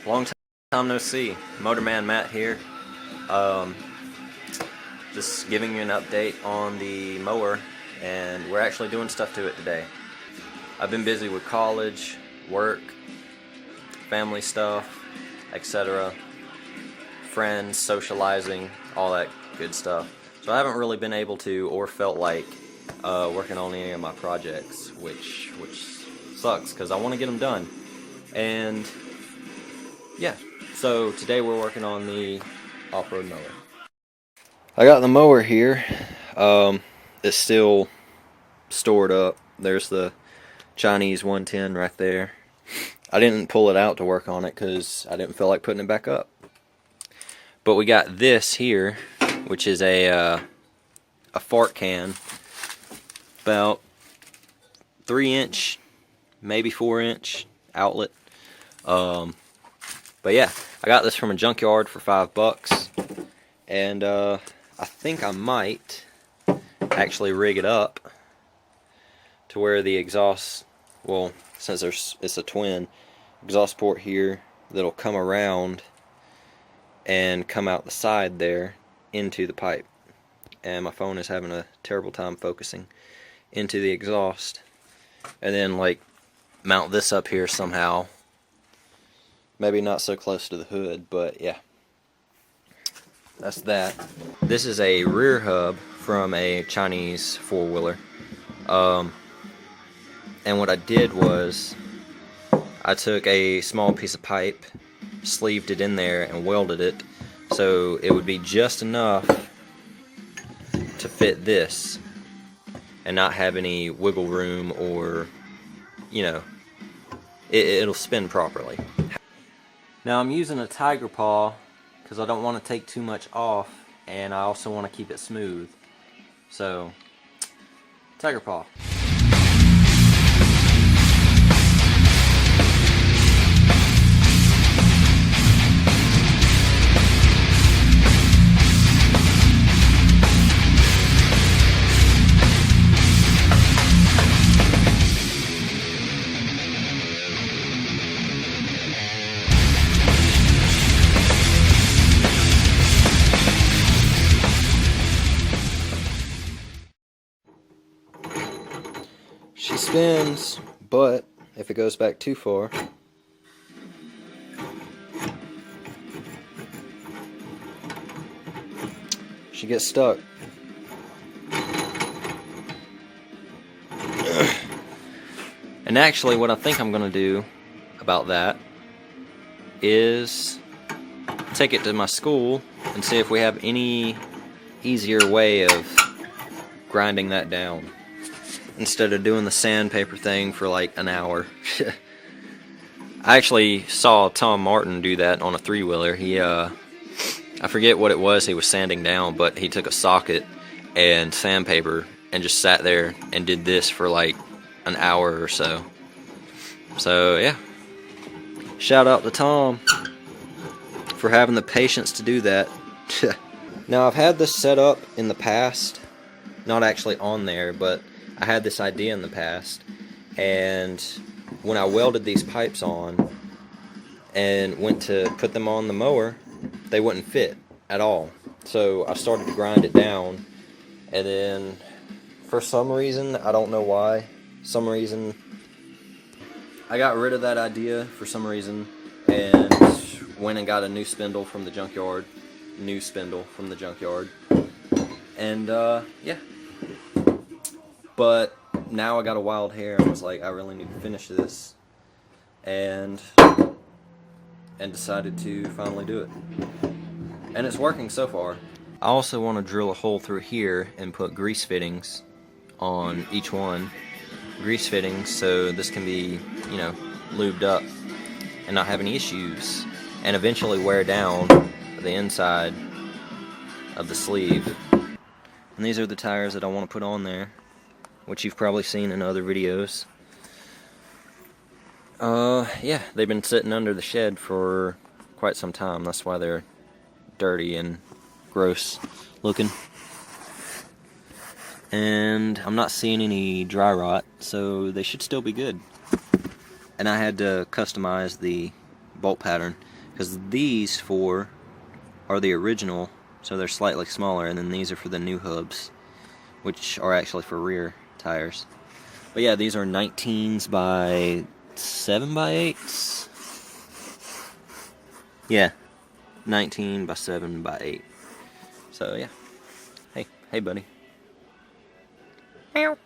Long time no see. MotorManMatt here. Just giving you an update on the mower, and we're actually doing stuff to it today. I've been busy with college, work, family stuff, etc. Friends, socializing, all that good stuff. So I haven't really been able to or felt like working on any of my projects, which sucks because I want to get them done. And yeah, so today we're working on the off-road mower. I got the mower here. It's still stored up. There's the Chinese 110 right there. I didn't pull it out to work on it because I didn't feel like putting it back up. But we got this here, which is a fart can, about 3-inch, maybe 4-inch outlet. But yeah, I got this from a junkyard for $5, and I think I might actually rig it up to where the exhaust, well, since it's a twin exhaust port here, that'll come around and come out the side there into the pipe. And my phone is having a terrible time focusing into the exhaust, and then like mount this up here somehow. Maybe not so close to the hood, but yeah, that's that. This is a rear hub from a Chinese four-wheeler, and what I did was I took a small piece of pipe, sleeved it in there, and welded it so it would be just enough to fit this and not have any wiggle room, or, you know, it'll spin properly. Now I'm using a tiger paw because I don't want to take too much off, and I also want to keep it smooth. So, tiger paw. She spins, but if it goes back too far, she gets stuck. And actually, what I think I'm going to do about that is take it to my school and see if we have any easier way of grinding that down, instead of doing the sandpaper thing for like an hour. I actually saw Tom Martin do that on a 3-wheeler. He, I forget what it was he was sanding down, but he took a socket and sandpaper and just sat there and did this for like an hour or so. So yeah, shout out to Tom for having the patience to do that. Now, I've had this set up in the past, not actually on there, but I had this idea in the past, and when I welded these pipes on and went to put them on the mower, they wouldn't fit at all. So I started to grind it down, and then for some reason, I don't know why, I got rid of that idea for some reason and went and got a new spindle from the junkyard, and yeah. But now I got a wild hair. I was like, I really need to finish this, and decided to finally do it. And it's working so far. I also want to drill a hole through here and put grease fittings on each one. Grease fittings so this can be, you know, lubed up and not have any issues, and eventually wear down the inside of the sleeve. And these are the tires that I want to put on there, which you've probably seen in other videos. Yeah, they've been sitting under the shed for quite some time. That's why they're dirty and gross looking. And I'm not seeing any dry rot, so they should still be good. And I had to customize the bolt pattern. because these four are the original, so they're slightly smaller, and then these are for the new hubs, which are actually for rear tires. But yeah, these are 19s by 7 by 8s. Yeah, 19 by 7 by 8. So yeah. Hey buddy. Meow.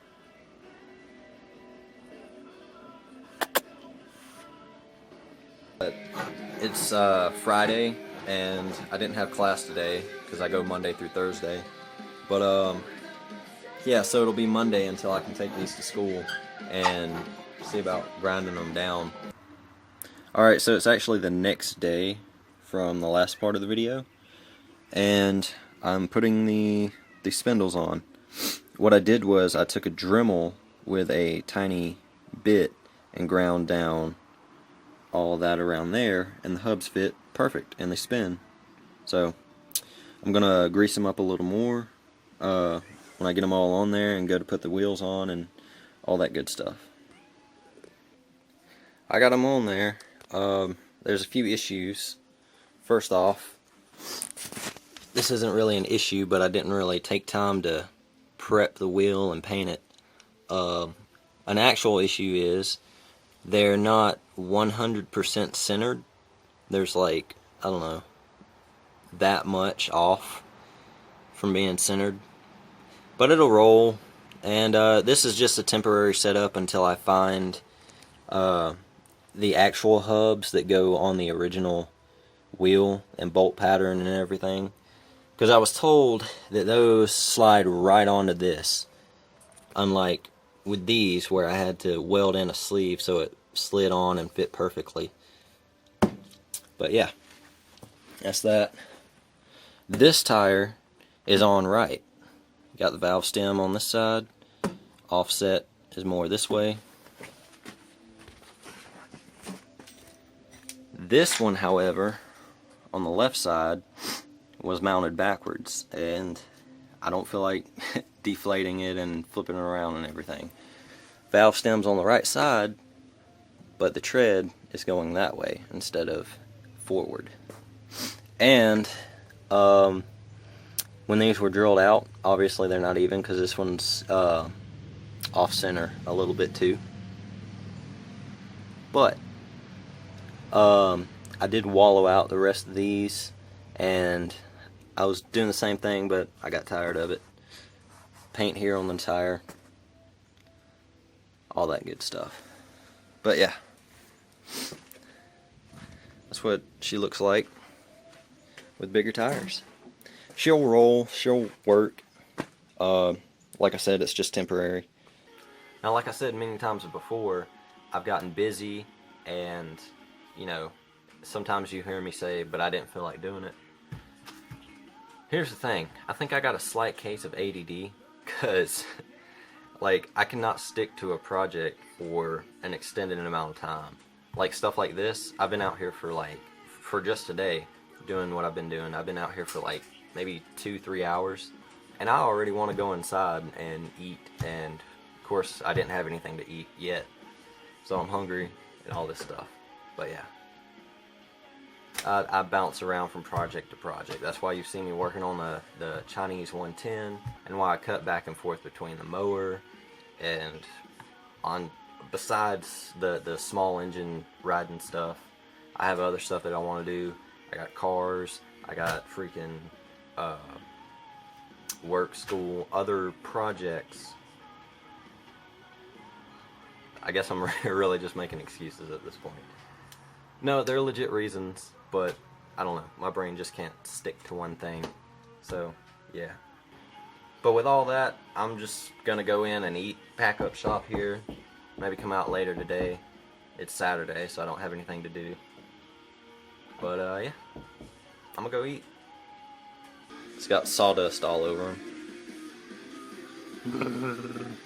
It's Friday, and I didn't have class today because I go Monday through Thursday. But yeah, so it'll be Monday until I can take these to school and see about grinding them down. Alright, so it's actually the next day from the last part of the video, and I'm putting the spindles on. What I did was I took a Dremel with a tiny bit and ground down all that around there, and the hubs fit perfect and they spin. So I'm gonna grease them up a little more when I get them all on there and go to put the wheels on and all that good stuff. I got them on there. There's a few issues. First off, this isn't really an issue, but I didn't really take time to prep the wheel and paint it. An actual issue is they're not 100% centered. There's like, I don't know, that much off from being centered. But it'll roll, and this is just a temporary setup until I find the actual hubs that go on the original wheel and bolt pattern and everything. Because I was told that those slide right onto this, unlike with these where I had to weld in a sleeve so it slid on and fit perfectly. But yeah, that's that. This tire is on right. Got the valve stem on this side. Offset is more this way. This one, however, on the left side was mounted backwards, and I don't feel like deflating it and flipping it around and everything. Valve stem's on the right side, but the tread is going that way instead of forward. And when these were drilled out, obviously they're not even because this one's off center a little bit too. But I did wallow out the rest of these, and I was doing the same thing, but I got tired of it. Paint here on the tire, all that good stuff. But yeah, that's what she looks like with bigger tires. She'll roll, she'll work. Like I said, it's just temporary. Now, like I said many times before, I've gotten busy, and you know, sometimes you hear me say, but I didn't feel like doing it. Here's the thing, I think I got a slight case of ADD, because like, I cannot stick to a project for an extended amount of time. Like stuff like this, I've been out here for just today, doing what I've been doing. I've been out here for like maybe 2-3 hours, and I already want to go inside and eat, and of course I didn't have anything to eat yet, so I'm hungry and all this stuff. But yeah, I bounce around from project to project. That's why you've seen me working on the Chinese 110, and why I cut back and forth between the mower and besides the small engine riding stuff, I have other stuff that I want to do. I got cars, I got freaking work, school, other projects. I guess I'm really just making excuses at this point. No, they're legit reasons, but I don't know. My brain just can't stick to one thing. So, yeah. But with all that, I'm just gonna go in and eat, pack up shop here, maybe come out later today. It's Saturday, so I don't have anything to do. But, yeah. I'm gonna go eat. It's got sawdust all over him.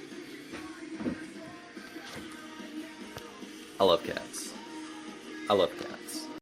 I love cats. I love cats.